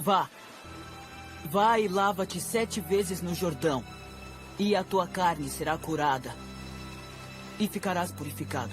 Vá. Vá e lava-te 7 vezes no Jordão, e a tua carne será curada, e ficarás purificado.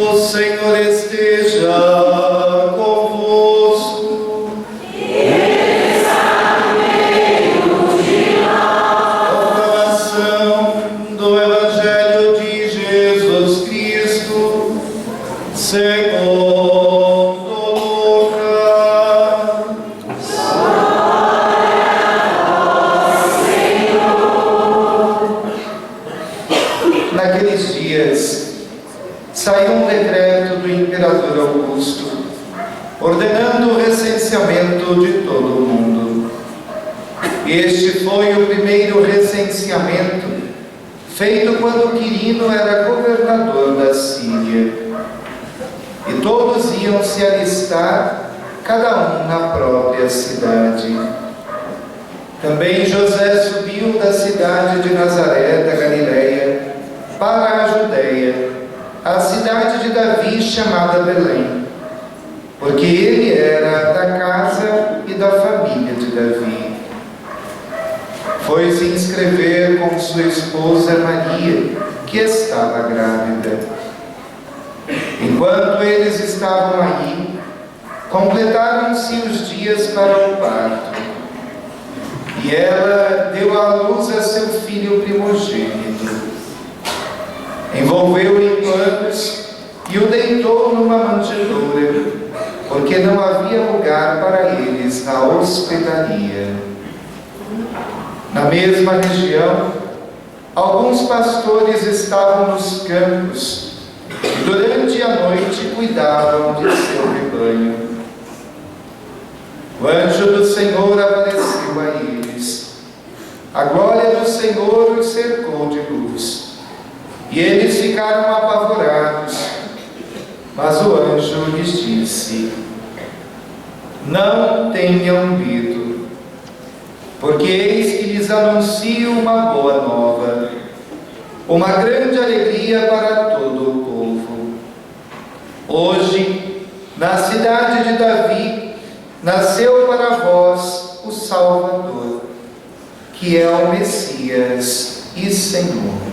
O Senhor esteja convosco. Ele está no meio de nós. Proclamação do Evangelho de Jesus Cristo, segundo Lucas. Naqueles dias, saiu um decreto do imperador Augusto, ordenando o recenseamento de todo o mundo. Este foi o primeiro recenseamento feito quando Quirino era governador da Síria. E todos iam se alistar, cada um na própria cidade. Também José subiu da cidade de Nazaré, da Galileia, para a Judeia, a cidade de Davi, chamada Belém, porque ele era da casa e da família de Davi. Foi se inscrever com sua esposa Maria, que estava grávida. Enquanto eles estavam aí, completaram-se os dias para o parto, e ela deu à luz a seu filho primogênito. Envolveu-o em panos e o deitou numa manjedoura, porque não havia lugar para eles na hospedaria. Na mesma região, alguns pastores estavam nos campos e durante a noite cuidavam de seu rebanho. O anjo do Senhor apareceu a eles. A glória do Senhor os cercou de luz. E eles ficaram apavorados, mas o anjo lhes disse: não tenham medo, porque eis que lhes anuncio uma boa nova, uma grande alegria para todo o povo. Hoje, na cidade de Davi, nasceu para vós o Salvador, que é o Messias e Senhor.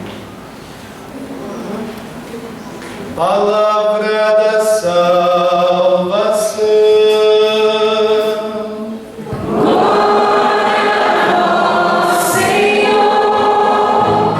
Palavra da salvação. Glória a vós, Senhor.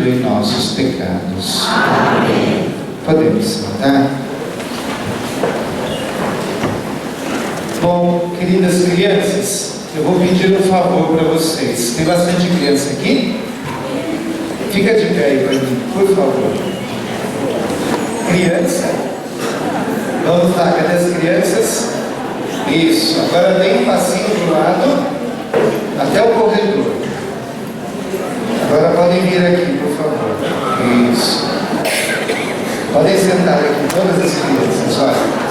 perdoe nossos pecados. Amém. Podemos sentar? Bom, queridas crianças, eu vou pedir um favor para vocês. Tem bastante criança aqui? Fica de pé aí para mim, por favor. Criança? Vamos lá, cadê as crianças? Isso, agora dê um passinho do lado até o corredor. Agora podem vir aqui, por favor. Isso. Podem sentar aqui, todas as crianças, olha.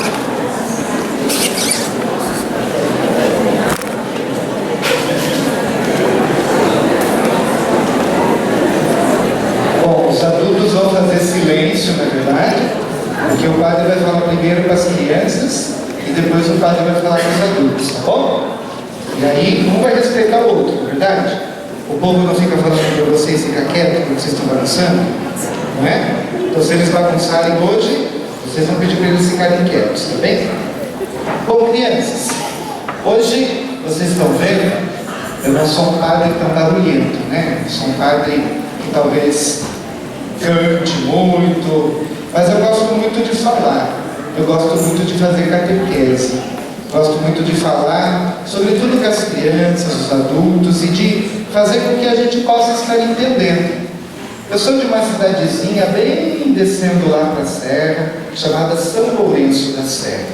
Bom, os adultos vão fazer silêncio, na verdade, porque o padre vai falar primeiro com as crianças e depois o padre vai falar com os adultos, tá bom? E aí, um vai respeitar o outro, não é verdade? O povo não fica falando para vocês, fica quieto quando vocês estão bagunçando, não é? Então, se eles bagunçarem hoje, vocês vão pedir para eles ficarem quietos, tá bem? Bom, crianças, hoje vocês estão vendo, eu não sou um padre tão barulhento, né? Eu sou um padre que talvez cante muito, mas eu gosto muito de falar, eu gosto muito de fazer catequese, gosto muito de falar, sobretudo com as crianças, os adultos, e de fazer com que a gente possa estar entendendo. Eu sou de uma cidadezinha bem descendo lá para a serra, chamada São Lourenço da Serra.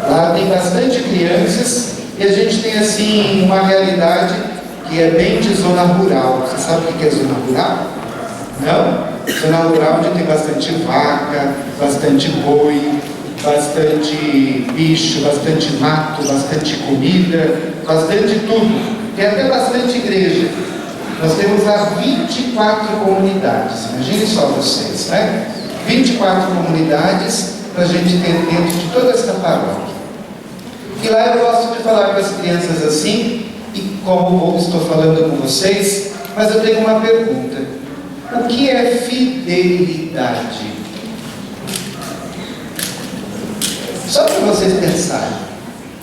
Lá tem bastante crianças e a gente tem assim uma realidade que é bem de zona rural. Você sabe o que é zona rural? Não? Zona rural onde tem bastante vaca, bastante boi, bastante bicho, bastante mato, bastante comida, bastante tudo. Tem até bastante igreja. Nós temos lá 24 comunidades, imagine só vocês, né? 24 comunidades para a gente ter dentro de toda essa paróquia. E lá eu gosto de falar com as crianças assim, e como estou falando com vocês, mas eu tenho uma pergunta. O que é fidelidade? Só para vocês pensarem.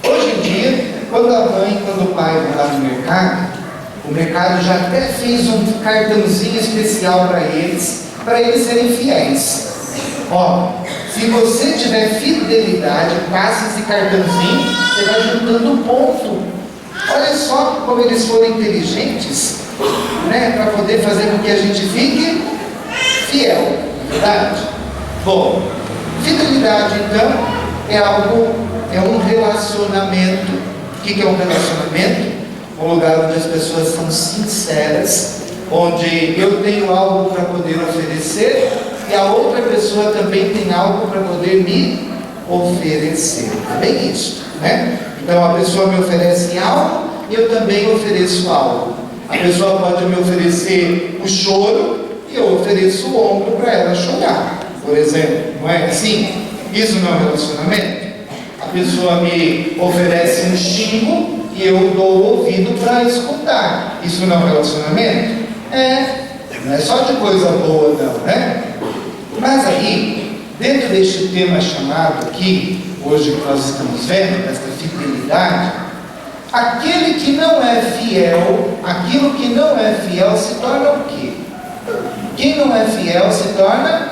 Hoje em dia, quando a mãe, quando o pai vão lá no mercado, o mercado já até fez um cartãozinho especial para eles serem fiéis. Ó, se você tiver fidelidade, passa esse cartãozinho, você vai juntando ponto. Olha só como eles foram inteligentes, né, para poder fazer com que a gente fique fiel, não é verdade? Bom, fidelidade então é um relacionamento. O que é um relacionamento? Um lugar onde as pessoas são sinceras, onde eu tenho algo para poder oferecer e a outra pessoa também tem algo para poder me oferecer. É bem isso, né? Então a pessoa me oferece algo e eu também ofereço algo. A pessoa pode me oferecer o choro e eu ofereço o ombro para ela chorar, por exemplo. Não é assim? Isso não é um relacionamento? A pessoa me oferece um xingo e eu dou o ouvido para escutar. Isso não é um relacionamento? Não é só de coisa boa não, né? Mas aí, dentro deste tema chamado aqui, hoje que nós estamos vendo, desta fidelidade, aquele que não é fiel, aquilo que não é fiel se torna o quê? Quem não é fiel se torna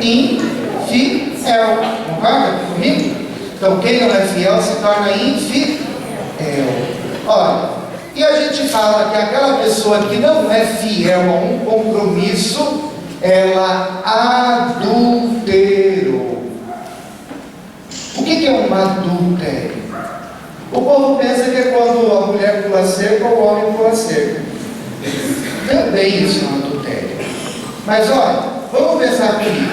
infiel. Concorda comigo? Então, quem não é fiel se torna infiel. Olha, e a gente fala que aquela pessoa que não é fiel a um compromisso, ela adulterou. O que é um adultério? O povo pensa que é quando a mulher pula cerca ou o homem pula cerca. Também isso é um adultério. Mas olha, vamos pensar comigo.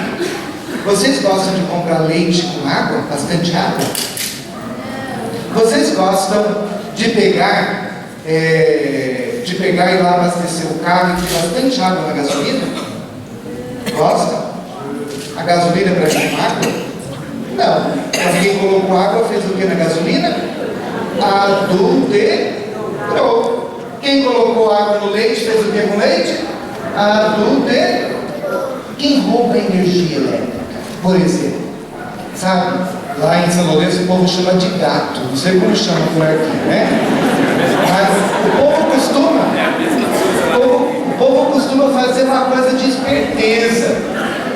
Vocês gostam de comprar leite com água? Bastante água? Vocês gostam de pegar e lá abastecer o carro e ter bastante água na gasolina? Gostam? A gasolina é para vir água? Não. Mas quem colocou água fez o que na gasolina? Adulterou. Quem colocou água no leite fez o que com leite? Adulterou. Quem rouba energia elétrica, por exemplo, sabe? Lá em São Lourenço o povo chama de gato. Não sei como chama por aqui, né? Mas o povo costuma costumam fazer uma coisa de esperteza.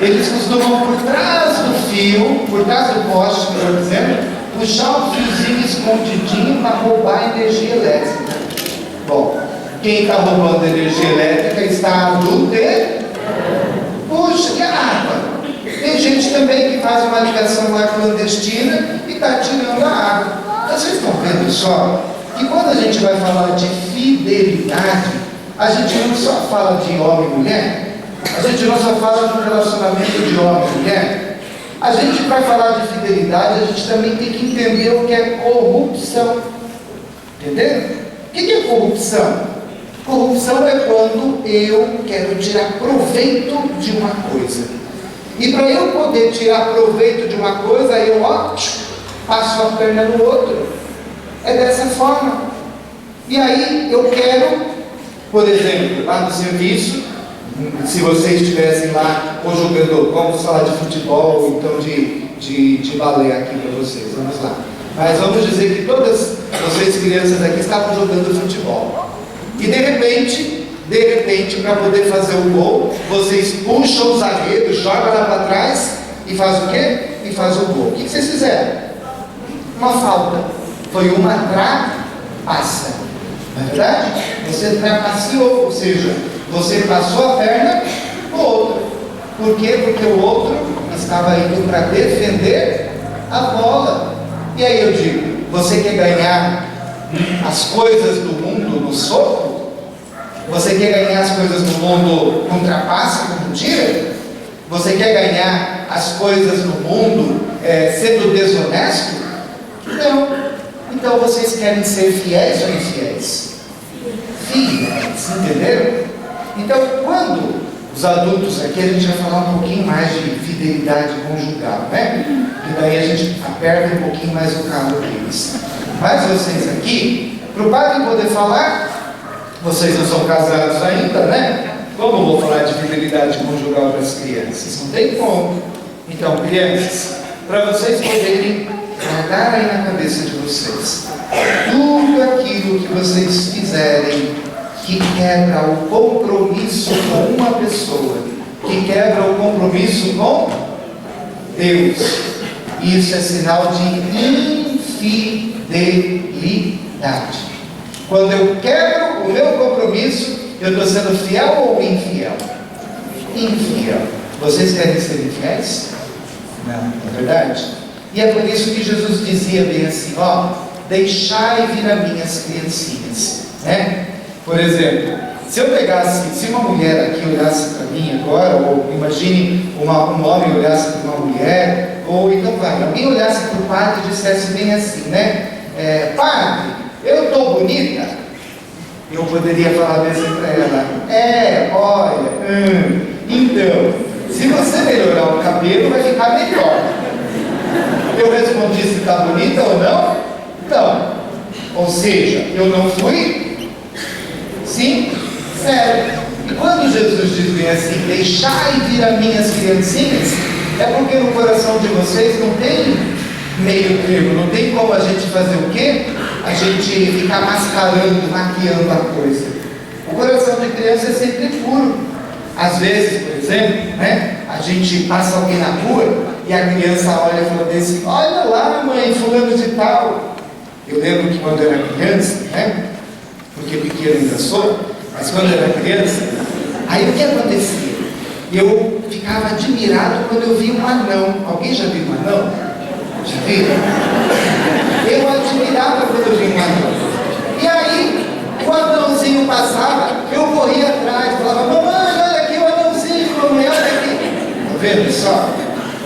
Eles costumam, por trás do fio, por trás do poste, por exemplo, puxar um fiozinho escondidinho para roubar energia elétrica. Bom, quem está roubando energia elétrica está adulterando. Puxa, que água! Tem gente também que faz uma ligação lá clandestina e está tirando a água. Vocês estão vendo só que quando a gente vai falar de fidelidade, a gente não só fala de homem e mulher, a gente não só fala de um relacionamento de homem e mulher. A gente vai falar de fidelidade, a gente também tem que entender o que é corrupção. Entendeu? O que é corrupção? Corrupção é quando eu quero tirar proveito de uma coisa. E para eu poder tirar proveito de uma coisa, eu passo a perna no outro. É dessa forma. E aí eu quero, por exemplo, lá no serviço, se vocês estivessem lá ou jogando, vamos falar de futebol ou então de balé aqui para vocês, vamos lá. Mas vamos dizer que todas vocês crianças aqui estavam jogando futebol. E de repente, para poder fazer o gol, vocês puxam o zagueiro, jogam lá para trás e faz o quê? E faz o gol. O que vocês fizeram? Uma falta. Foi uma trapaça. Não é verdade? Você trapaceou, ou seja, você passou a perna no outro. Por quê? Porque o outro estava indo para defender a bola. E aí eu digo, você quer ganhar as coisas do mundo no soco? Você quer ganhar as coisas do mundo com trapaça, com mentira? Você quer ganhar as coisas do mundo sendo desonesto? Não. Então vocês querem ser fiéis ou infiéis? Fiéis, entenderam? Então quando os adultos aqui, a gente vai falar um pouquinho mais de fidelidade conjugal, né? E daí a gente aperta um pouquinho mais o calo deles. Mas vocês aqui, para o padre poder falar, vocês não são casados ainda, né? Como eu vou falar de fidelidade conjugal para as crianças? Não tem como. Então, crianças, para vocês poderem guardar aí na cabeça de vocês, tudo aquilo que vocês fizerem que quebra o compromisso com uma pessoa, que quebra o compromisso com Deus, isso é sinal de infidelidade. Quando eu quebro o meu compromisso, eu estou sendo fiel ou infiel? Infiel. Vocês querem ser infiéis? Não, é verdade? E é por isso que Jesus dizia bem assim, deixai vir a minhas criancinhas, né? Por exemplo, se eu pegasse, se uma mulher aqui olhasse para mim agora, ou imagine um homem olhasse para uma mulher, ou então alguém olhasse para o padre e dissesse bem assim, né? Padre, eu estou bonita? Eu poderia falar bem assim para ela, olha, então, se você melhorar o cabelo, vai ficar melhor. Eu respondi se está bonita ou não? Não. Ou seja, eu não fui sincero. E quando Jesus diz bem assim, deixai vir a minhas criancinhas, é porque no coração de vocês não tem meio termo, não tem como a gente fazer o quê? A gente ficar mascarando, maquiando a coisa. O coração de criança é sempre puro. Às vezes, por exemplo, né, a gente passa alguém na rua e a criança olha e fala assim, olha lá mãe, fulano de tal. Eu lembro que quando eu era criança, né, porque pequeno ainda sou, mas quando eu era criança, aí o que acontecia? Eu ficava admirado quando eu via um anão. Alguém já viu um anão? Já viu? Eu admirava quando eu via um anão. E aí, o anãozinho passava, eu corria atrás, falava, mamãe, olha aqui o anãozinho, mamãe, olha aqui. Tá vendo só?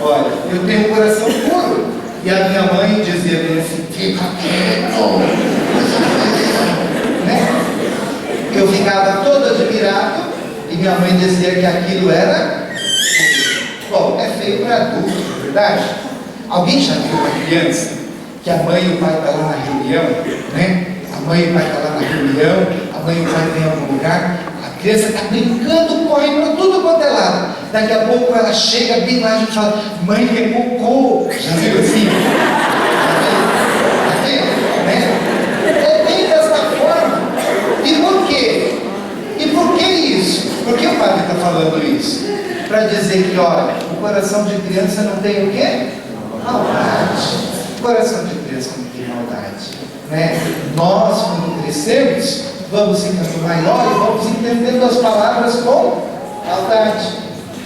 Olha, eu tenho um coração puro. E a minha mãe dizia bem assim, fica quieto. Né? Eu ficava todo admirado e minha mãe dizia que aquilo era, bom, é feio para adulto, não é verdade? Alguém já viu uma criança que a mãe e o pai estão lá na reunião, né? A mãe e o pai estão lá na reunião, a mãe e o pai vêm em algum lugar, a criança está brincando, corre para tudo quanto é lado. Daqui a pouco ela chega bem lá e a gente fala, mãe, rebocou. Já viu assim? Já viu? Né? É bem dessa forma. E por quê? E por que isso? Por que o padre está falando isso? Para dizer que, olha, o coração de criança não tem o quê? Maldade. O coração de criança não tem maldade, né? Nós, quando crescemos, vamos ficando maior e vamos entendendo as palavras com maldade.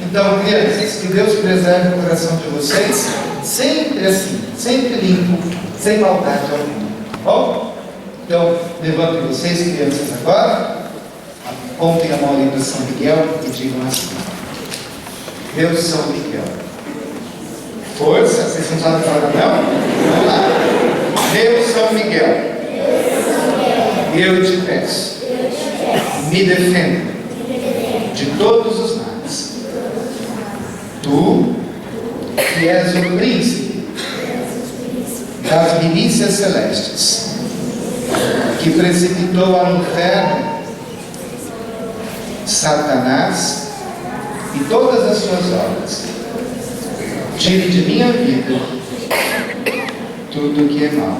Então, crianças, que Deus preserve o coração de vocês sempre assim, sempre limpo, sem maldade alguma. Bom? Então, levantem vocês, crianças, agora, apontem a mão ali do São Miguel e digam assim: Deus São Miguel. Força, vocês não sabem falar não? Vamos lá. Deus São Miguel, eu te peço, me defenda de todos os males. Tu, que és o príncipe das milícias celestes, que precipitou ao inferno Satanás e todas as suas obras, tire de minha vida tudo que é mal.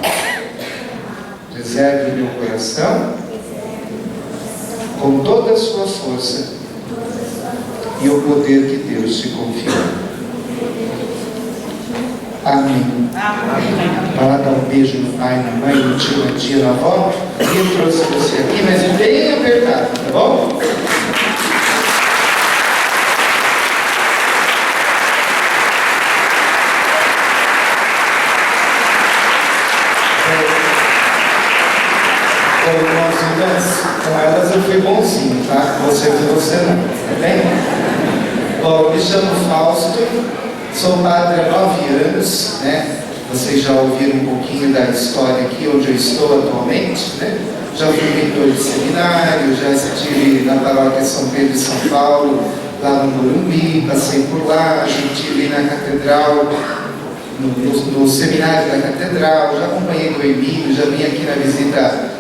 Preserve o meu coração com toda a sua força e o poder que Deus te confiou. Amém. Vai lá dar um beijo no pai, na mãe, no tio, na tia, na avó. Eu trouxe você aqui, mas bem apertado, tá bom? Com elas eu fui bonzinho, tá? Você não, tá bem? Bom, eu me chamo Fausto, sou padre há 9 anos, né? Vocês já ouviram um pouquinho da história aqui onde eu estou atualmente, né? Já fui reitor de seminário, já estive na paróquia São Pedro e São Paulo, lá no Morumbi, passei por lá, estive na catedral, no seminário da catedral, já acompanhei o Emílio, já vim aqui na visita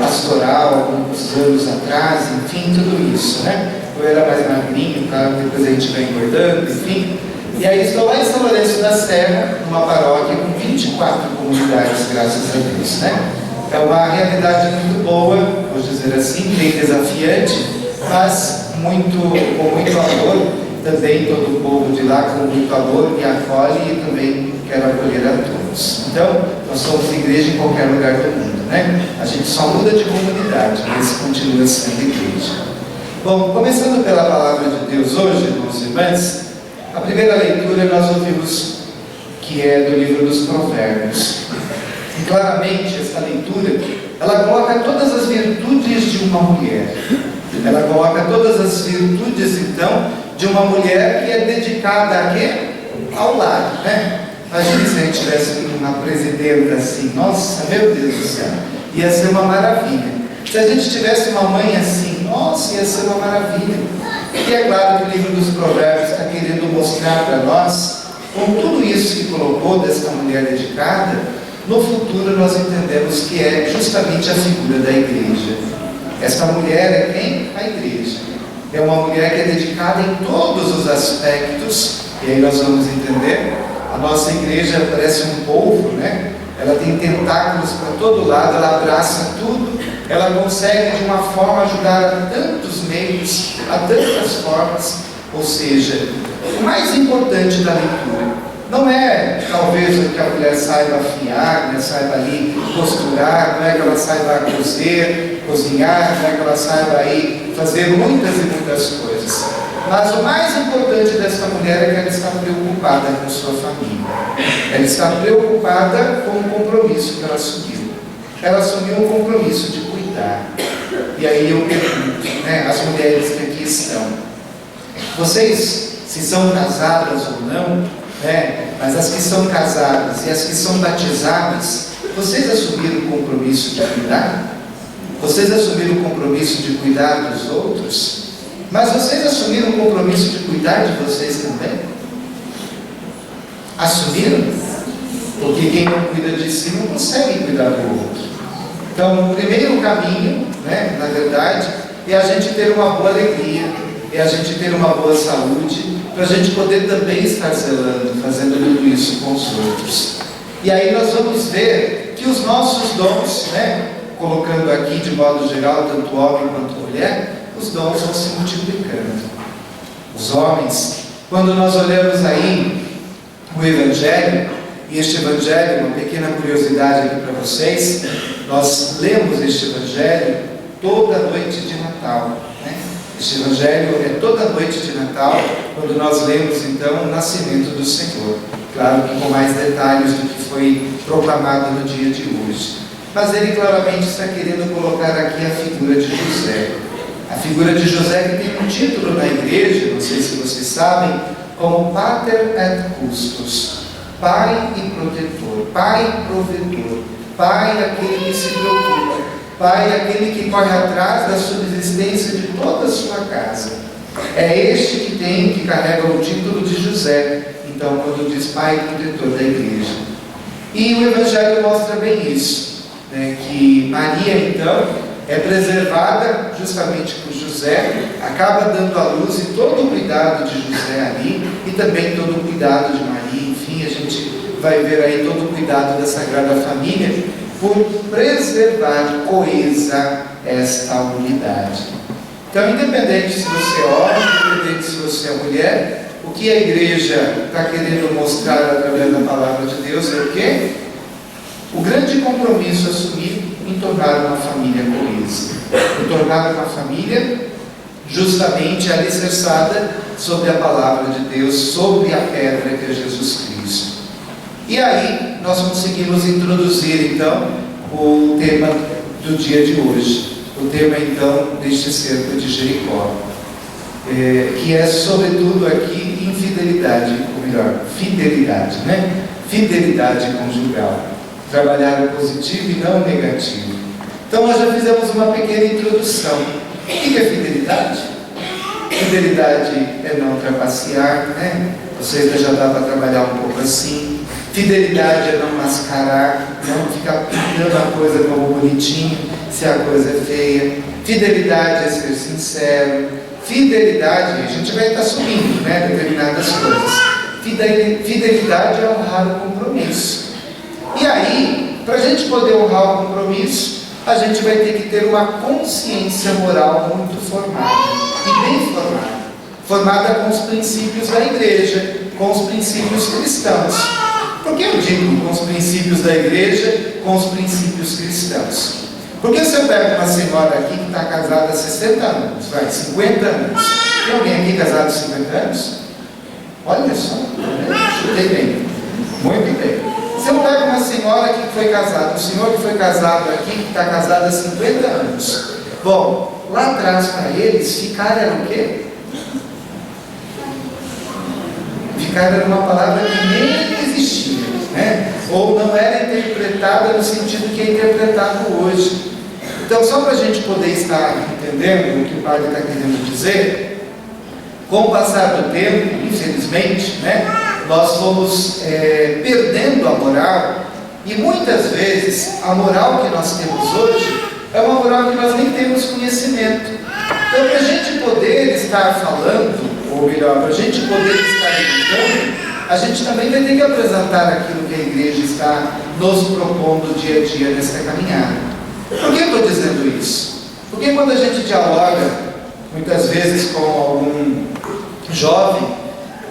pastoral, alguns anos atrás, enfim, tudo isso, né? Eu era mais magrinho, claro, depois a gente vai engordando, enfim. E aí estou lá em São Lourenço da Serra, numa paróquia com 24 comunidades, graças a Deus, né? É uma realidade muito boa, vou dizer assim, bem desafiante, mas com muito amor, também todo o povo de lá com muito amor me acolhe e também quero acolher a todos. Então, nós somos igreja em qualquer lugar do mundo, né? A gente só muda de comunidade, mas continua sendo igreja. Bom, começando pela palavra de Deus hoje, irmãos e irmãs, a primeira leitura nós ouvimos que é do livro dos Provérbios. E claramente essa leitura, ela coloca todas as virtudes de uma mulher. Ela coloca todas as virtudes, então, de uma mulher que é dedicada a quê? Ao lar, né? Imagina se a gente tivesse uma presidenta assim, nossa, meu Deus do céu, ia ser uma maravilha. Se a gente tivesse uma mãe assim, nossa, ia ser uma maravilha. E é claro que o livro dos Provérbios está querendo mostrar para nós, com tudo isso que colocou dessa mulher dedicada, no futuro nós entendemos que é justamente a figura da igreja. Essa mulher é quem? A igreja. É uma mulher que é dedicada em todos os aspectos, e aí nós vamos entender. A nossa igreja parece um polvo, né? Ela tem tentáculos para todo lado, ela abraça tudo, ela consegue de uma forma ajudar a tantos meios, a tantas formas. Ou seja, o mais importante da leitura não é talvez que a mulher saiba afiar, né? Saiba ali costurar, não é que ela saiba cozinhar, não é que ela saiba aí fazer muitas e muitas coisas. Mas o mais importante dessa mulher é que ela está preocupada com sua família. Ela está preocupada com o compromisso que ela assumiu. Ela assumiu um compromisso de cuidar. E aí eu pergunto, né, as mulheres que aqui estão, vocês, se são casadas ou não, né, mas as que são casadas e as que são batizadas, vocês assumiram o compromisso de cuidar? Vocês assumiram o compromisso de cuidar dos outros? Mas vocês assumiram o compromisso de cuidar de vocês também? Assumiram? Porque quem não cuida de si não consegue cuidar do outro. Então, o primeiro caminho, né, na verdade, é a gente ter uma boa alegria, é a gente ter uma boa saúde, para a gente poder também estar zelando, fazendo tudo isso com os outros. E aí nós vamos ver que os nossos dons, né, colocando aqui de modo geral, tanto homem quanto mulher, os os dons vão se multiplicando. Os homens, quando nós olhamos aí o Evangelho, e este Evangelho, uma pequena curiosidade aqui para vocês, nós lemos este Evangelho toda noite de Natal, né? Este Evangelho é toda noite de Natal, quando nós lemos então o nascimento do Senhor. Claro que com mais detalhes do que foi proclamado no dia de hoje. Mas ele claramente está querendo colocar aqui a figura de José. A figura de José que tem um título na igreja, não sei se vocês sabem, como Pater et Custos, pai e protetor, pai e provedor, pai aquele que se preocupa, pai aquele que corre atrás da subsistência de toda a sua casa. É este que carrega o título de José, então, quando diz pai e protetor da igreja. E o Evangelho mostra bem isso, né, que Maria, então, é preservada justamente por José, acaba dando à luz e todo o cuidado de José ali, e também todo o cuidado de Maria, enfim, a gente vai ver aí todo o cuidado da Sagrada Família, por preservar coesa esta unidade. Então, independente se você é homem, independente se você é mulher, o que a igreja está querendo mostrar através da palavra de Deus é o quê? O grande compromisso assumido em tornar uma família coesa, em tornar uma família justamente alicerçada sobre a palavra de Deus, sobre a pedra que é Jesus Cristo. E aí nós conseguimos introduzir então o tema do dia de hoje, o tema então deste cerco de Jericó, que é sobretudo aqui infidelidade, ou melhor, fidelidade, né? Fidelidade conjugal. Trabalhar o positivo e não o negativo. Então nós já fizemos uma pequena introdução. O que é fidelidade? Fidelidade é não trapacear, né? Vocês já dá para trabalhar um pouco assim. Fidelidade é não mascarar, não ficar pintando a coisa como bonitinho, se a coisa é feia. Fidelidade é ser sincero. Fidelidade, a gente vai estar assumindo, né, determinadas coisas. Fidelidade é honrar o compromisso. E aí, para a gente poder honrar o compromisso, a gente vai ter que ter uma consciência moral muito formada, e bem formada. Formada com os princípios da igreja, com os princípios cristãos. Por que eu digo com os princípios da igreja, com os princípios cristãos? Porque se eu pego uma senhora aqui que está casada há 60 anos, 50 anos, tem alguém aqui casado há 50 anos? Olha só, chutei bem, muito bem. Se eu pego uma senhora que foi casada, um senhor que foi casado aqui, que está casado há 50 anos, bom, lá atrás para eles, ficar era o quê? Ficar era uma palavra que nem existia, né? Ou não era interpretada no sentido que é interpretado hoje. Então, só para a gente poder estar entendendo o que o padre está querendo dizer, com o passar do tempo, infelizmente, né, nós fomos perdendo a moral, e muitas vezes a moral que nós temos hoje é uma moral que nós nem temos conhecimento. Então, para a gente poder estar falando, ou melhor, para a gente poder estar educando, a gente também vai ter que apresentar aquilo que a igreja está nos propondo dia a dia nesta caminhada. Por que eu estou dizendo isso? Porque quando a gente dialoga, muitas vezes com algum jovem,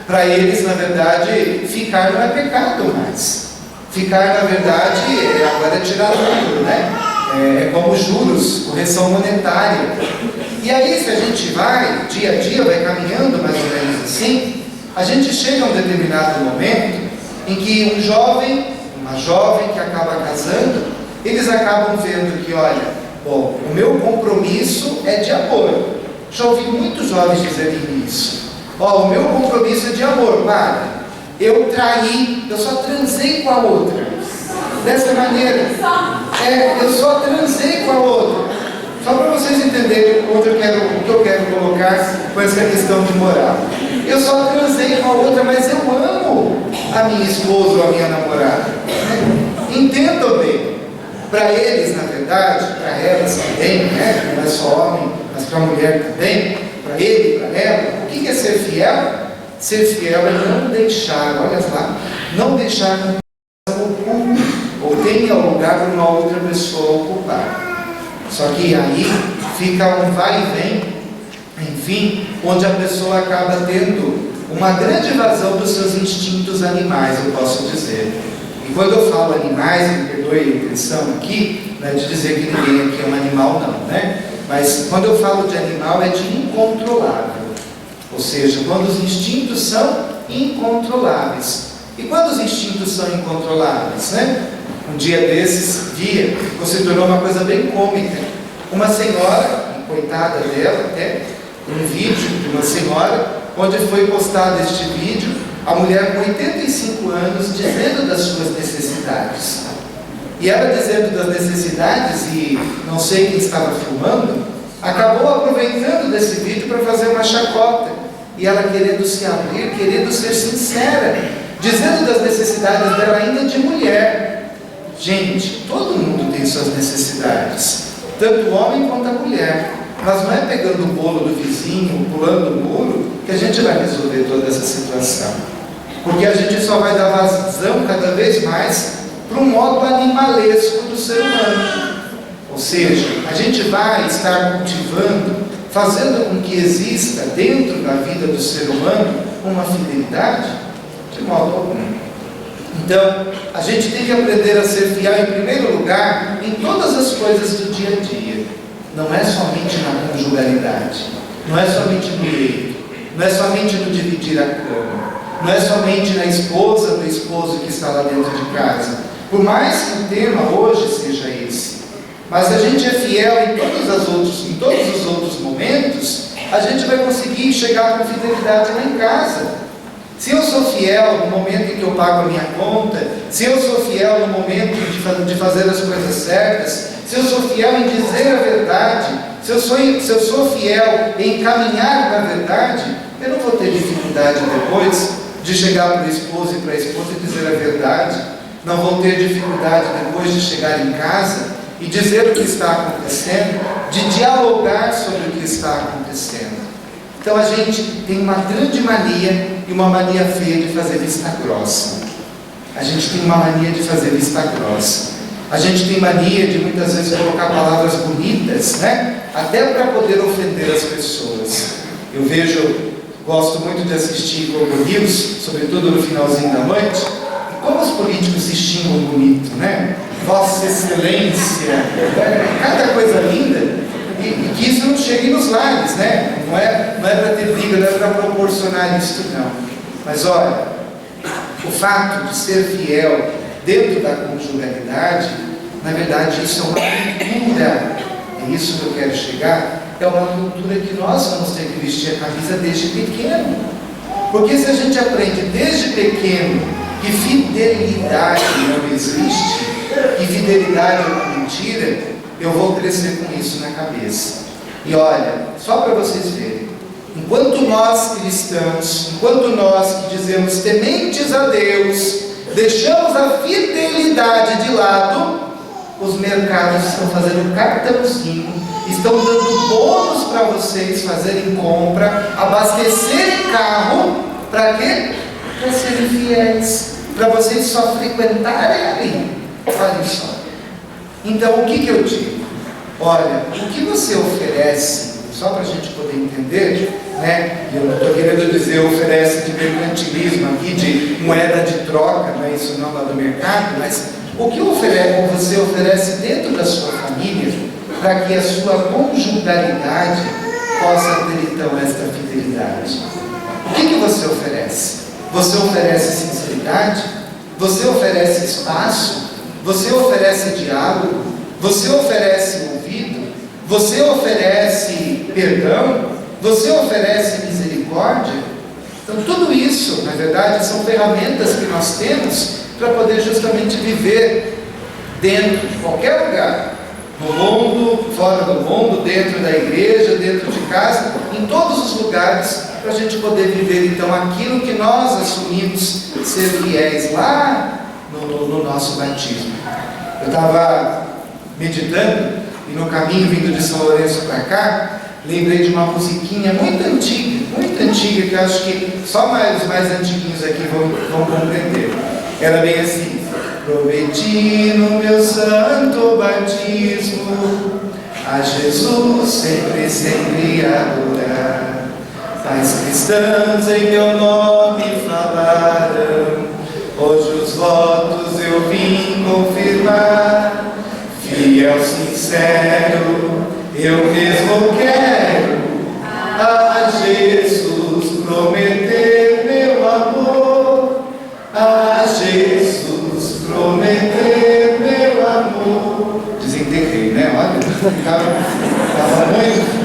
para eles, na verdade, ficar não é pecado mais. Ficar, na verdade, agora é tirar lucro, né? É como juros, correção monetária. E aí, se a gente vai, dia a dia, vai caminhando mais ou menos assim, a gente chega a um determinado momento em que um jovem, uma jovem que acaba casando, eles acabam vendo que, olha, bom, o meu compromisso é de amor. Já ouvi muitos jovens dizerem isso. Ó, o meu compromisso é de amor, padre. Eu traí, eu só transei com a outra. Dessa maneira. Eu só transei com a outra. Só para vocês entenderem o que eu quero colocar com essa questão de moral. Eu só transei com a outra, mas eu amo a minha esposa ou a minha namorada. Entendam bem. Para eles, na verdade, para elas também, né? Não é só homem, mas para a mulher também, para ele, para ela, o que é ser fiel? Ser fiel é não deixar, olha lá, não deixar que uma pessoa ocupe ou tenha lugar para uma outra pessoa ocupar. Só que aí fica um vai e vem enfim, onde a pessoa acaba tendo uma grande evasão dos seus instintos animais, eu posso dizer. E quando eu falo animais, me perdoe a intenção aqui, não é de dizer que ninguém aqui é um animal não, né? Mas quando eu falo de animal é de incontrolável. Ou seja, quando os instintos são incontroláveis. E quando os instintos são incontroláveis, né? Um dia desses, se tornou uma coisa bem cômica. Uma senhora, coitada dela até, um vídeo de uma senhora, onde foi postado este vídeo, a mulher com 85 anos dizendo das suas necessidades. E ela dizendo das necessidades, e não sei quem estava filmando, acabou aproveitando desse vídeo para fazer uma chacota. E ela querendo se abrir, querendo ser sincera, dizendo das necessidades dela ainda de mulher. Gente, todo mundo tem suas necessidades, tanto o homem quanto a mulher. Mas não é pegando o bolo do vizinho, pulando o muro, que a gente vai resolver toda essa situação. Porque a gente só vai dar vazão cada vez mais para um modo animalesco do ser humano. Ou seja, a gente vai estar cultivando, fazendo com que exista dentro da vida do ser humano uma fidelidade? De modo algum. Então, a gente tem que aprender a ser fiel em primeiro lugar em todas as coisas do dia a dia. Não é somente na conjugalidade, não é somente no leito, não é somente no dividir a cama, não é somente na esposa do esposo que está lá dentro de casa. Por mais que o tema hoje seja esse, mas se a gente é fiel em todos os outros momentos, a gente vai conseguir chegar com fidelidade lá em casa. Se eu sou fiel no momento em que eu pago a minha conta, se eu sou fiel no momento de fazer as coisas certas, se eu sou fiel em dizer a verdade, se eu sou fiel em caminhar na verdade, eu não vou ter dificuldade depois de chegar para o esposo e para a esposa e dizer a verdade. Não vou ter dificuldade depois de chegar em casa e dizer o que está acontecendo, de dialogar sobre o que está acontecendo. Então a gente tem uma grande mania e uma mania feia de fazer vista grossa. A gente tem uma mania de fazer vista grossa. A gente tem mania de muitas vezes colocar palavras bonitas, né? Até para poder ofender as pessoas. Eu gosto muito de assistir Globo News, sobretudo no finalzinho da noite, e como os políticos se xingam bonito, né? Vossa Excelência, cada coisa linda. E que isso não chegue nos lares, né? Não é para ter briga, não é para proporcionar isso, não. Mas olha, o fato de ser fiel dentro da conjugalidade, na verdade, isso é uma cultura. É isso que eu quero chegar. É uma cultura que nós vamos ter que vestir a camisa desde pequeno. Porque se a gente aprende desde pequeno que fidelidade não existe, que fidelidade é uma mentira, eu vou crescer com isso na cabeça. E olha, só para vocês verem, enquanto nós cristãos, enquanto nós que dizemos tementes a Deus, deixamos a fidelidade de lado, os mercados estão fazendo cartãozinho, estão dando bônus para vocês fazerem compra, abastecerem carro, para quê? Para serem fiéis, para vocês só frequentarem ali. Olha só. Então, o que eu digo? Olha, o que você oferece, só para a gente poder entender, né? Eu não estou querendo dizer oferece de mercantilismo aqui, de moeda de troca, não é isso não lá do mercado, mas o que você oferece dentro da sua família para que a sua conjugalidade possa ter então esta fidelidade? O que você oferece? Você oferece sinceridade? Você oferece espaço? Você oferece diálogo? Você oferece ouvido? Você oferece perdão? Você oferece misericórdia? Então tudo isso, na verdade, são ferramentas que nós temos para poder justamente viver dentro de qualquer lugar, no mundo, fora do mundo, dentro da igreja, dentro de casa, em todos os lugares, para a gente poder viver então aquilo que nós assumimos ser fiéis lá no nosso batismo. Eu estava meditando e no caminho vindo de São Lourenço para cá, lembrei de uma musiquinha muito antiga, que eu acho que só os mais antiguinhos aqui vão compreender. Era bem assim: prometi no meu santo batismo a Jesus sempre adorar. Tais cristãos em meu nome falaram, hoje os votos eu vim confirmar. Fiel, sincero, eu mesmo quero a Jesus prometer meu amor, a Jesus prometer meu amor. Desenterrei, né? Olha, estava muito.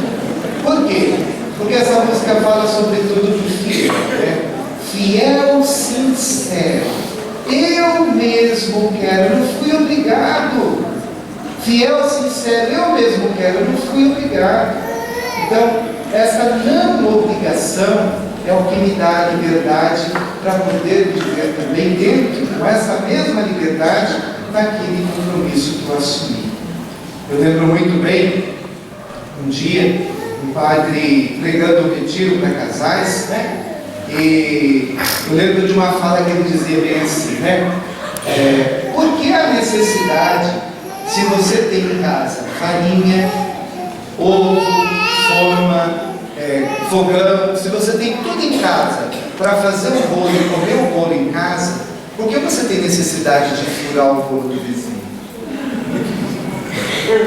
Por quê? Porque essa música fala sobretudo do fiel, né? Fiel, sincero, eu mesmo quero, não fui obrigado. Fiel, sincero, eu mesmo quero, não fui obrigado. Então, essa não obrigação é o que me dá a liberdade para poder viver também dentro, com essa mesma liberdade, naquele compromisso que eu assumi. Eu lembro muito bem, um dia, um padre pregando um retiro para casais, né? E eu lembro de uma fala que ele dizia bem assim, né? Por que a necessidade, se você tem em casa farinha, ovo, forma, fogão, se você tem tudo em casa para fazer o bolo e comer o bolo em casa, por que você tem necessidade de furar o bolo do vizinho?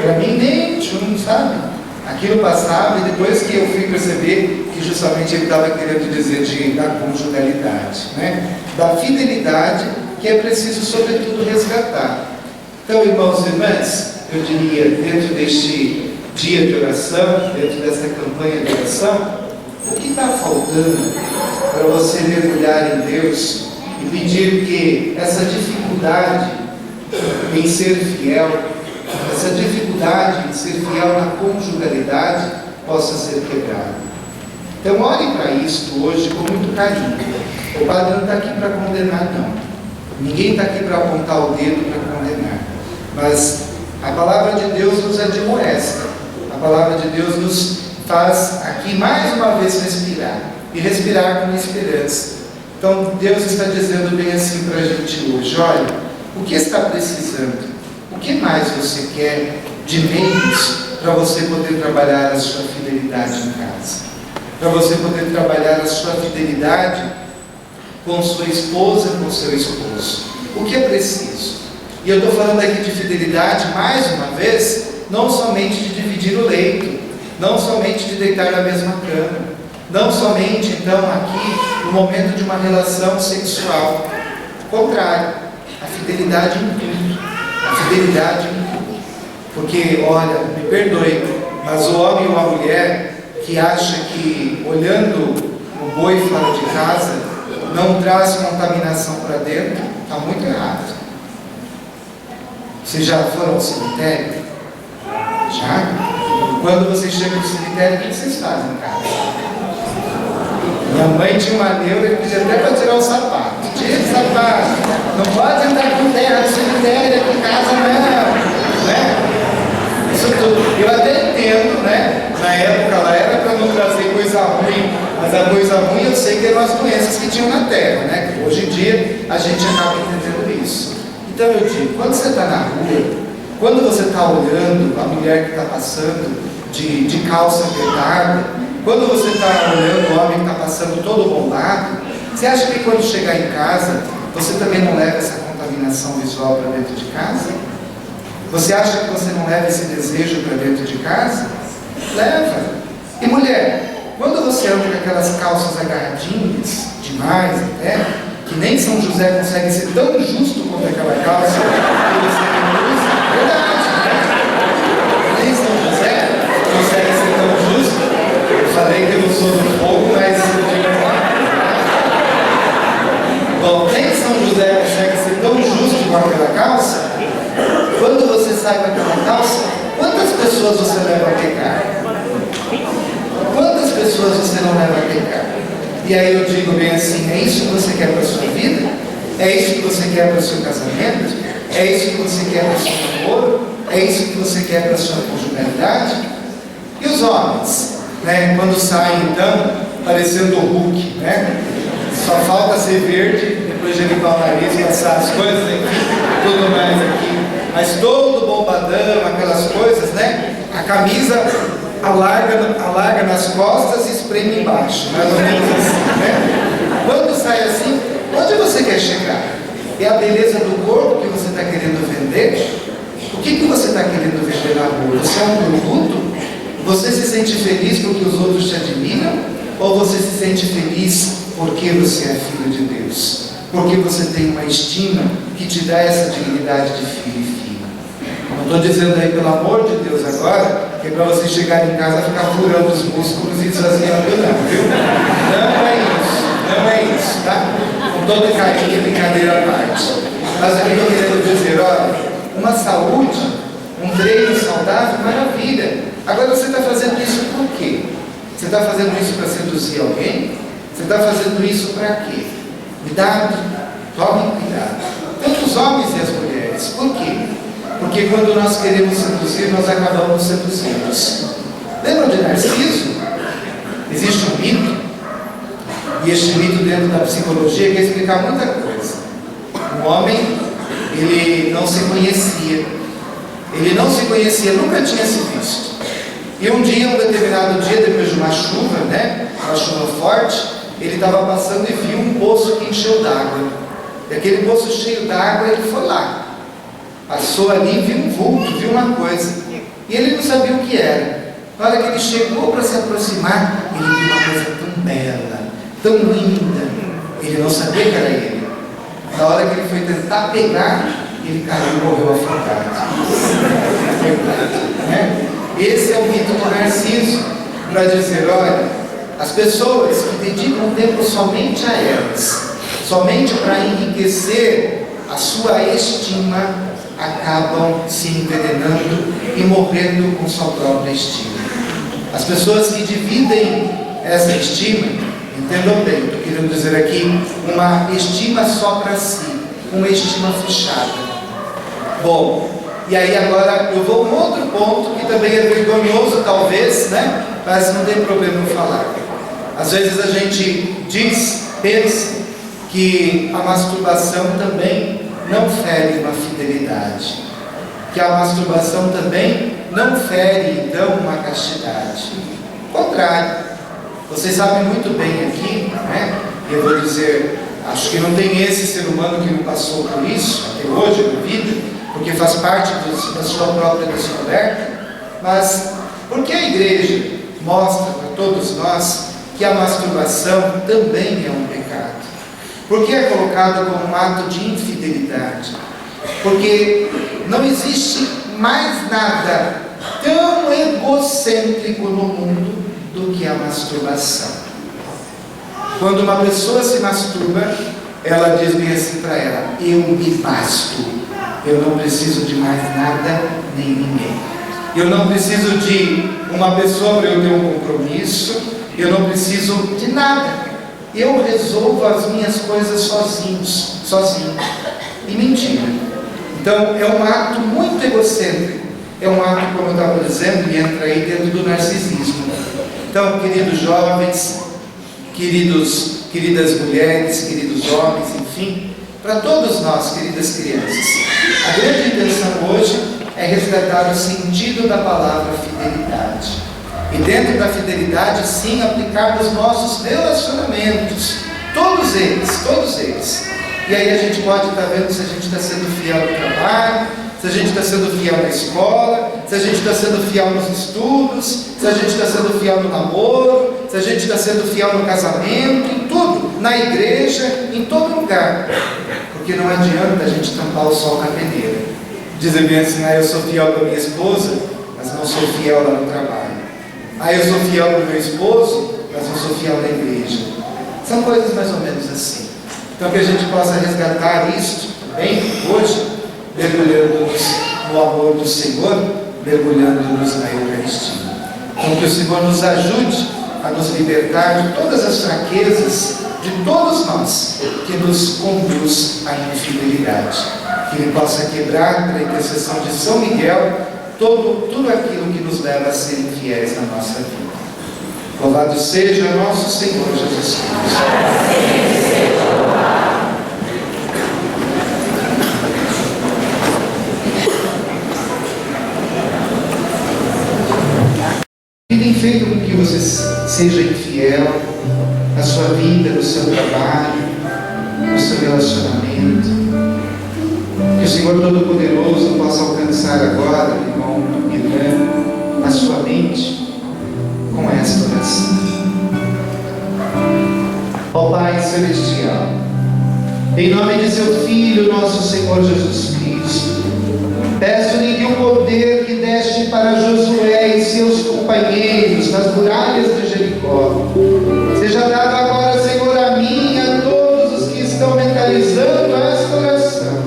Para mim nem tchum, sabe? Aquilo passava e depois que eu fui perceber que justamente ele estava querendo dizer da conjugalidade, né? Da fidelidade que é preciso sobretudo resgatar. Então, irmãos e irmãs, eu diria, dentro deste dia de oração, dentro dessa campanha de oração, o que está faltando para você mergulhar em Deus e pedir que essa dificuldade em ser fiel, essa dificuldade em ser fiel na conjugalidade possa ser quebrada? Então, olhe para isto hoje com muito carinho. O padre não está aqui para condenar, não. Ninguém está aqui para apontar o dedo para condenar. Mas a palavra de Deus nos admoesta. A palavra de Deus nos faz aqui mais uma vez respirar. E respirar com esperança. Então Deus está dizendo bem assim para a gente hoje: olha, o que está precisando? O que mais você quer de meios para você poder trabalhar a sua fidelidade em casa? Para você poder trabalhar a sua fidelidade com sua esposa, com seu esposo. O que é preciso? E eu estou falando aqui de fidelidade, mais uma vez, não somente de dividir o leito, não somente de deitar na mesma cama, não somente, então, aqui, no momento de uma relação sexual. Ao contrário, a fidelidade em tudo. A fidelidade em tudo. Porque, olha, me perdoe, mas o homem ou a mulher que acha que, olhando o boi fora de casa, não traz contaminação para dentro, está muito errado. Vocês já foram ao cemitério? Já? Quando vocês chegam no cemitério, o que vocês fazem em casa? Minha mãe tinha uma neura que pedia até para tirar o sapato. Tira o sapato. Não pode andar com terra no cemitério, aqui em casa não. Né? Isso tudo. Eu até entendo, né? Na época lá era para não trazer coisa ruim. Mas a coisa ruim eu sei que eram as doenças que tinham na terra, né? Hoje em dia a gente acaba entendendo isso. Então eu digo, quando você está na rua, quando você está olhando a mulher que está passando de calça apertada, quando você está olhando o homem que está passando todo bombado, você acha que quando chegar em casa, você também não leva essa contaminação visual para dentro de casa? Você acha que você não leva esse desejo para dentro de casa? Leva. E mulher, quando você anda com aquelas calças agarradinhas, demais até, que nem São José consegue ser tão justo quanto aquela calça que você usa, verdade, né? Nem São José consegue ser tão justo. Eu falei que eu não sou do fogo, mas eu digo bom, nem São José consegue ser tão justo com aquela calça. Quando você sai com aquela calça, quantas pessoas você leva a pecar? Quantas pessoas você não leva a pecar? E aí eu digo bem assim, é isso que você quer para a sua vida? É isso que você quer para o seu casamento? É isso que você quer para o seu namoro? É isso que você quer para a sua conjugalidade? E os homens, né? Quando saem então, parecendo o Hulk, né? Só falta ser verde, depois de limpar o nariz, passar as coisas, enfim, tudo mais aqui. Mas todo bombadão, aquelas coisas, né? A camisa alarga nas costas e espreme embaixo, mais ou menos assim, né? Quando sai assim, onde você quer chegar? É a beleza do corpo que você está querendo vender? O que você está querendo vender na rua? Você é um produto? Você se sente feliz porque os outros te admiram? Ou você se sente feliz porque você é filho de Deus? Porque você tem uma estima que te dá essa dignidade de filho e filha. Não estou dizendo aí, pelo amor de Deus, agora, que é para você chegar em casa e ficar furando os músculos e esvaziando, não, viu? Não é isso, tá? Com todo carinho, brincadeira à parte. Mas o que eu quero dizer, olha, uma saúde, um treino saudável, maravilha. Agora você está fazendo isso por quê? Você está fazendo isso para seduzir alguém? Você está fazendo isso para quê? Cuidado, tomem cuidado. Tanto os homens e as mulheres. Por quê? Porque quando nós queremos seduzir, nós acabamos seduzidos. Lembram de Narciso? Existe um mito, e este mito dentro da psicologia quer explicar muita coisa. Um homem, ele não se conhecia. Ele não se conhecia, nunca tinha se visto. E um dia, um determinado dia, depois de uma chuva, uma chuva forte, ele estava passando e viu um poço que encheu d'água. E aquele poço cheio d'água, ele foi lá. Passou ali, viu um vulto, viu uma coisa. E ele não sabia o que era. Na hora que ele chegou para se aproximar, ele viu uma coisa tão bela, tão linda. Ele não sabia que era ele. Na hora que ele foi tentar pegar, ele caiu e morreu afogado. Esse é o mito de Narciso, para dizer, olha, as pessoas que dedicam tempo somente a elas, somente para enriquecer a sua estima, acabam se envenenando e morrendo com sua própria estima. As pessoas que dividem essa estima, entendam bem, estou querendo dizer aqui, uma estima só para si, uma estima fechada. Bom, e aí agora eu vou a um outro ponto que também é vergonhoso talvez, mas não tem problema eu falar. Às vezes a gente pensa que a masturbação também não fere uma fidelidade, que a masturbação também não fere então uma castidade. Ao contrário, vocês sabem muito bem aqui, eu vou dizer, acho que não tem esse ser humano que não passou por isso até hoje na vida, porque faz parte da sua própria descoberta. Mas por que a igreja mostra para todos nós que a masturbação também é um pecado? Por que é colocado como um ato de infidelidade? Porque não existe mais nada tão egocêntrico no mundo do que a masturbação. Quando uma pessoa se masturba, ela diz bem assim para ela: eu me basto. Eu não preciso de mais nada nem ninguém. Eu não preciso de uma pessoa para eu ter um compromisso. Eu não preciso de nada. Eu resolvo as minhas coisas sozinho. E mentira. Então é um ato muito egocêntrico. É um ato, como eu estava dizendo, e entra aí dentro do narcisismo. Então, queridos jovens, queridas mulheres, queridos homens, enfim, para todos nós, queridas crianças, a grande intenção hoje é resgatar o sentido da palavra fidelidade. E dentro da fidelidade, sim, aplicar nos nossos relacionamentos, todos eles. E aí a gente pode estar vendo se a gente está sendo fiel no trabalho, se a gente está sendo fiel na escola, se a gente está sendo fiel nos estudos, se a gente está sendo fiel no namoro, se a gente está sendo fiel no casamento, em tudo, na igreja, em todo lugar. Porque não adianta a gente tampar o sol na peneira. Dizem bem assim: eu sou fiel para minha esposa, mas não sou fiel lá no trabalho. Eu sou fiel para o meu esposo, mas não sou fiel na igreja. São coisas mais ou menos assim. Então que a gente possa resgatar isto também hoje, mergulhando-nos no amor do Senhor, mergulhando-nos na Eucaristia. Então que o Senhor nos ajude a nos libertar de todas as fraquezas de todos nós que nos conduz à infidelidade. Que Ele possa quebrar, pela intercessão de São Miguel, tudo aquilo que nos leva a ser infiéis na nossa vida. Louvado seja nosso Senhor Jesus Cristo. seja infiel na sua vida, no seu trabalho, no seu relacionamento. Que o Senhor Todo-Poderoso possa alcançar agora, irmão, irmã, a sua mente com esta oração. Ó Pai Celestial, em nome de seu Filho, nosso Senhor Jesus Cristo, peço-lhe que o poder que deste para Josué e seus companheiros nas muralhas de Jericó seja dado agora, Senhor, a mim e a todos os que estão mentalizando esta oração.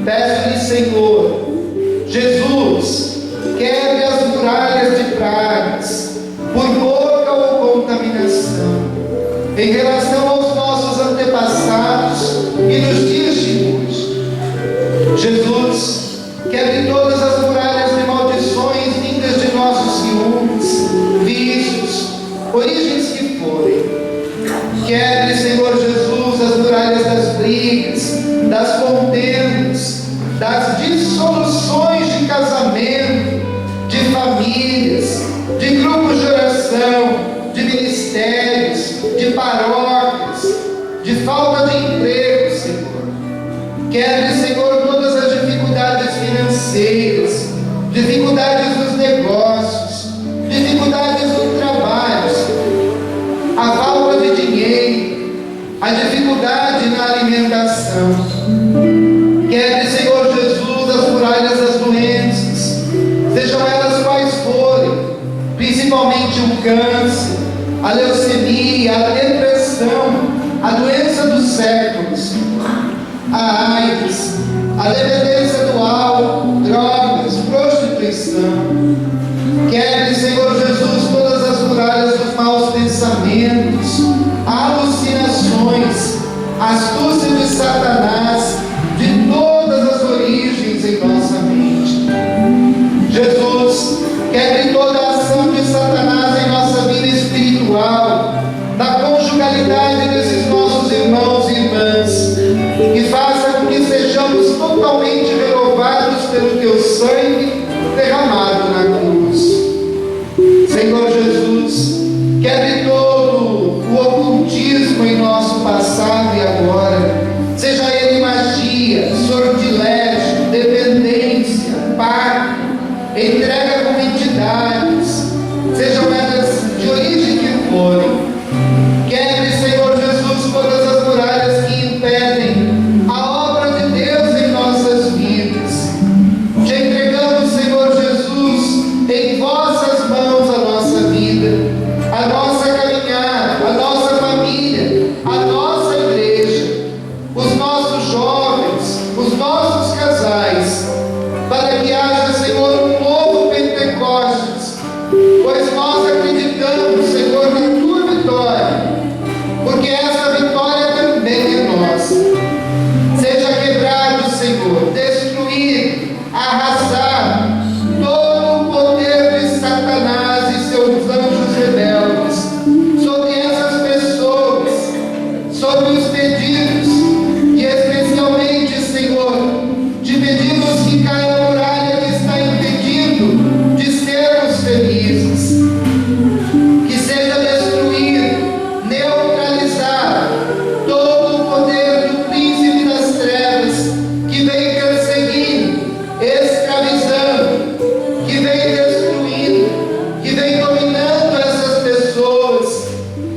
Peço-lhe, Senhor, Jesus, quebre as muralhas de pragas, por boca ou contaminação, em relação aos nossos antepassados e nos dias de hoje. Jesus, quebre todas as muralhas de maldições vindas de nossos ciúmes, vícios, origens que forem. Quebre, Senhor Jesus, as muralhas das brigas, das contendas, das dissoluções de casamento, de famílias, de grupos de oração, de ministérios, de paróquias, de falta de emprego, Senhor. Quebre, Senhor, todas as dificuldades financeiras, dificuldades nos negócios, dificuldades no trabalho, a falta de dinheiro, a dificuldade na alimentação. Quebre, Senhor Jesus, as muralhas das doenças, sejam elas quais forem, principalmente o câncer, a leucemia, a depressão, a doença dos séculos, a AIDS, a dependência do álcool, drogas, prostituição. Quebre, Senhor Jesus, todas as muralhas dos maus pensamentos, alucinações, astúcia de Satanás, de todas as origens em nossa mente. Jesus, quebre toda a ação de Satanás em nossa vida espiritual, da conjugalidade desses nossos irmãos e irmãs, e faça com que sejamos totalmente renovados pelo teu sangue derramado na cruz. Senhor Jesus, quebre todo o ocultismo em nosso passado e agora, seja ele magia, sortilégio, dependência, pacto, entrega com entidades, sejam elas de origem que forem. Quebre, Senhor Jesus, todas as muralhas que impedem a obra de Deus em nossas vidas. Te entregamos, Senhor Jesus, em vossas mãos a nossa vida, a nossa caminhada, a nossa família, a nossa igreja, os nossos jovens, os nossos casais, para que haja, Senhor, um novo Pentecostes, pois nós acreditamos, Senhor, na tua vitória, porque essa vitória também é nossa. Seja quebrado, Senhor, destruído, arrasado todo o poder de Satanás e seus anjos rebeldes sobre essas pessoas, sobre os pedidos, e especialmente, Senhor, de pedidos que caem na muralha que está impedindo de sermos felizes. Que seja destruído, neutralizado todo o poder do príncipe das trevas que vem perseguindo, escravizando, que vem destruindo, que vem dominando essas pessoas,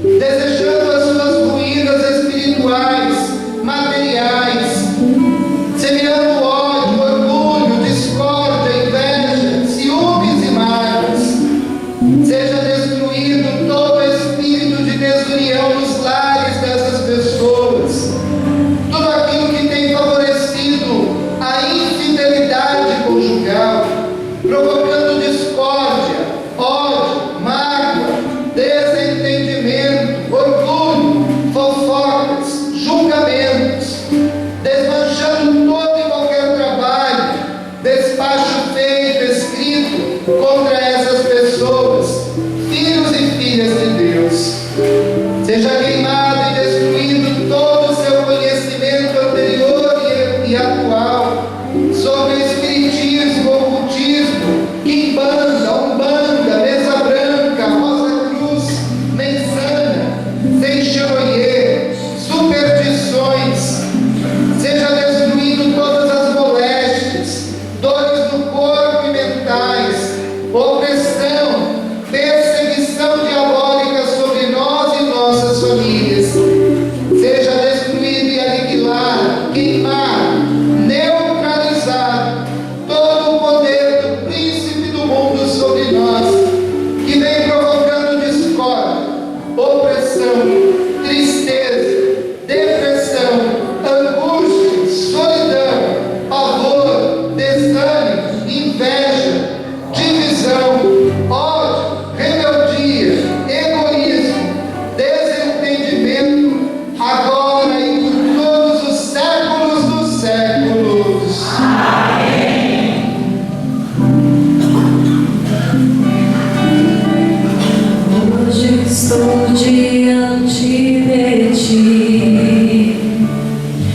desejando as suas ruínas espirituais, materiais, semeando ódio, orgulho,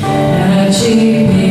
pra te